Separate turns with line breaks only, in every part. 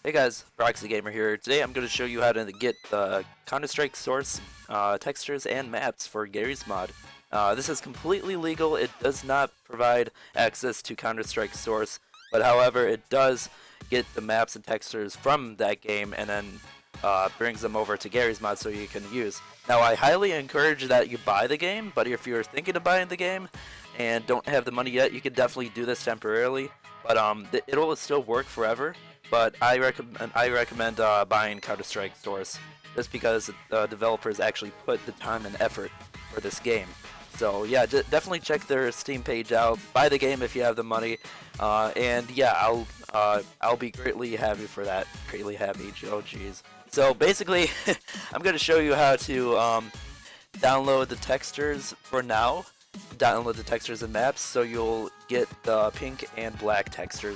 Hey guys, Roxy Gamer here. Today I'm going to show you how to get Counter-Strike source textures and maps for Garry's mod. This is completely legal. It does not provide access to Counter-Strike source, but however it does get the maps and textures from that game and then brings them over to Garry's mod so you can use. Now I highly encourage that you buy the game, but if you're thinking of buying the game and don't have the money yet, you can definitely do this temporarily, but it'll still work forever. But I recommend buying Counter-Strike Source just because the developers actually put the time and effort for this game. So yeah, definitely check their Steam page out. Buy the game if you have the money, and yeah, I'll be greatly happy for that. Greatly happy. Oh jeez. So basically, I'm going to show you how to download the textures for now. Download the textures and maps, so you'll get the pink and black texture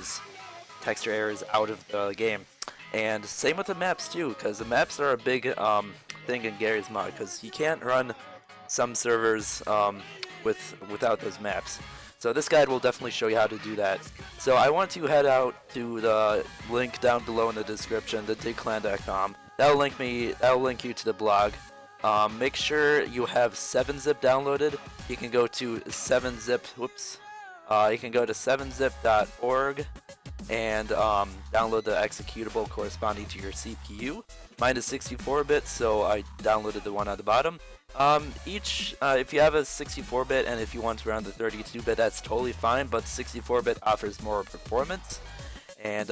errors out of the game. And same with the maps too, because the maps are a big thing in Garry's mod, because you can't run some servers without those maps. So this guide will definitely show you how to do that. So I want to head out to the link down below in the description, the digclan.com. That'll link you to the blog. Make sure you have 7-zip downloaded. You can go to 7-zip. You can go to 7zip.org and download the executable corresponding to your CPU. Mine is 64-bit, so I downloaded the one on the bottom. If you have a 64-bit and if you want to run the 32-bit, that's totally fine, but 64-bit offers more performance. And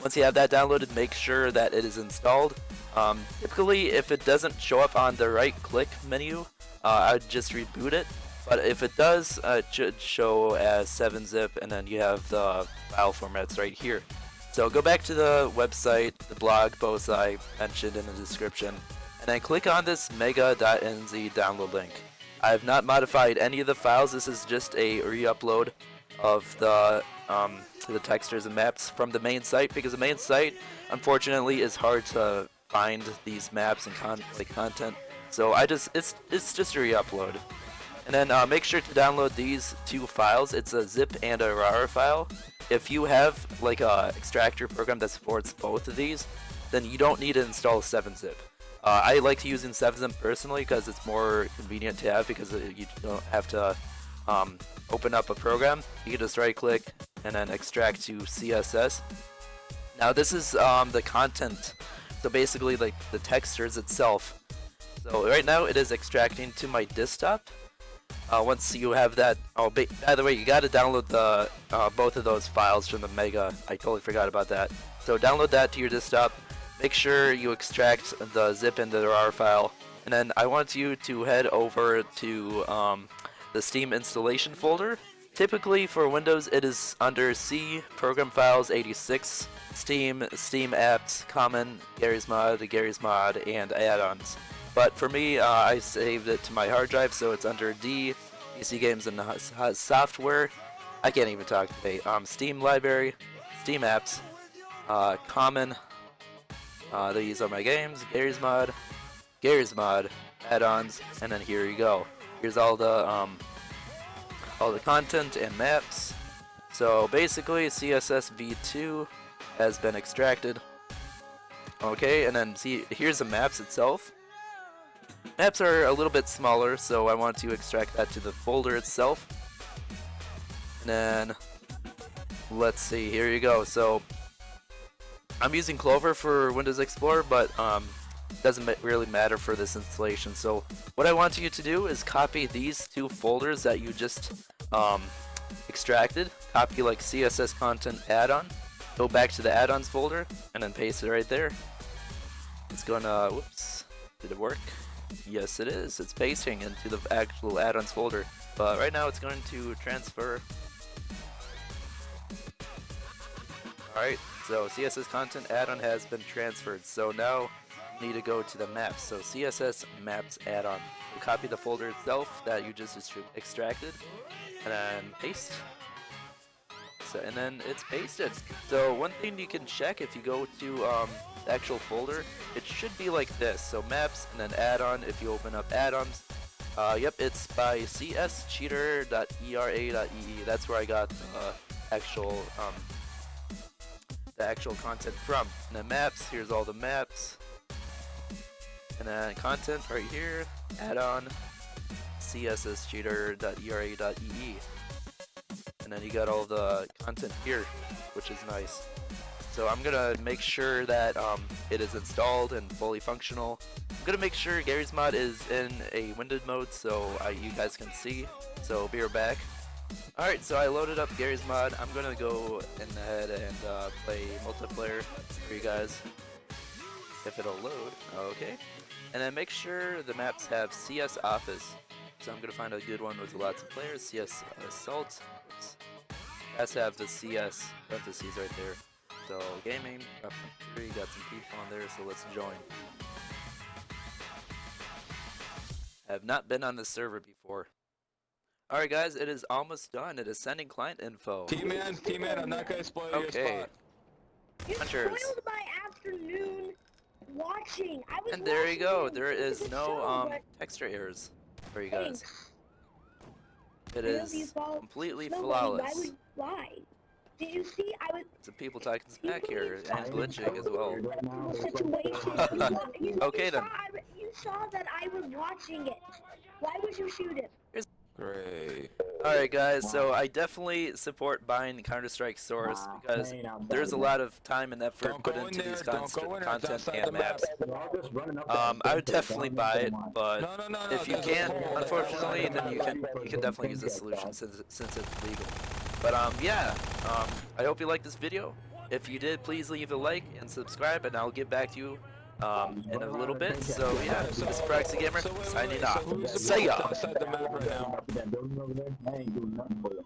once you have that downloaded, make sure that it is installed. Typically, if it doesn't show up on the right-click menu, I'd just reboot it. But if it does, it should show as 7-zip, and then you have the file formats right here. So go back to the website, the blog post I mentioned in the description, and then click on this mega.nz download link. I have not modified any of the files. This is just a re-upload of the textures and maps from the main site, because the main site, unfortunately, is hard to find these maps and content. So it's just a re-upload. And then make sure to download these two files. It's a zip and a RAR file. If you have like a extractor program that supports both of these, then you don't need to install 7-zip. I like to use 7-zip personally because it's more convenient to have, because you don't have to open up a program. You can just right click and then extract to CSS. Now this is the content, so basically like the textures itself. So right now it is extracting to my desktop. Once you have that, by the way, you got to download the both of those files from the Mega. I totally forgot about that. So download that to your desktop. Make sure you extract the zip and the RAR file, and then I want you to head over to the Steam installation folder. Typically for Windows, it is under C, Program Files 86, Steam, Steam Apps, Common, Garry's Mod, and Add-ons. But for me, I saved it to my hard drive, so it's under D, PC Games and Software. I can't even talk today. Steam Library, Steam Apps, Common. These are my games. Garry's Mod, Add-ons, and then here you go. Here's all the content and maps. So basically, CSS v2 has been extracted. Okay, and then see, here's the maps itself. Maps are a little bit smaller, so I want to extract that to the folder itself. And then, let's see, here you go. So, I'm using Clover for Windows Explorer, but doesn't really matter for this installation. So, what I want you to do is copy these two folders that you just extracted. Copy like CSS content add-on. Go back to the add-ons folder, and then paste it right there. It's gonna, whoops, did it work? Yes, it is. It's pasting into the actual add-ons folder. But right now it's going to transfer. Alright, so CSS content add-on has been transferred. So now you need to go to the maps. So CSS maps add-on. You copy the folder itself that you just extracted, and then paste. And then it's pasted. So one thing you can check if you go to the actual folder, it should be like this. So maps and then add-on. If you open up add-ons, yep, it's by cscheater.era.ee. That's where I got the actual the actual content from. And then maps, here's all the maps. And then content right here, add-on, csscheater.era.ee. And then you got all the content here, which is nice. So I'm gonna make sure that it is installed and fully functional. I'm gonna make sure Garry's mod is in a windowed mode so you guys can see. So be right back. Alright, so I loaded up Garry's mod. I'm gonna go ahead and play multiplayer for you guys. If it'll load, okay. And then make sure the maps have CS Office. So I'm gonna find a good one with lots of players. CS Assault. Has to have the CS parentheses right there. So gaming, got some people on there, so let's join. I have not been on this server before. Alright guys, it is almost done. It is sending client info.
T-Man, I'm not gonna spoil your spot.
You
Punchers.
spoiled my afternoon watching. I was
And there you go.
watching
There is
the
no
show,
texture errors for you guys. It
but I know you
is
follow-
completely
No,
flawless.
Why? Did you see? I was
Some people talking smack here and glitching as well.
situation.
Okay, then.
You saw that I was watching it. Why would you shoot it?
Great.
Alright guys, so I definitely support buying Counter-Strike Source because there's a lot of time and effort put into these content and maps. I would definitely buy it, but if you can't, unfortunately, then you can definitely use this solution since it's legal. But yeah, I hope you liked this video. If you did, please leave a like and subscribe, and I'll get back to you in a little bit. So yeah, this is Proxy Gamer signing off. See ya.
Outside the map right now.
That building over there, I ain't doing nothing for them.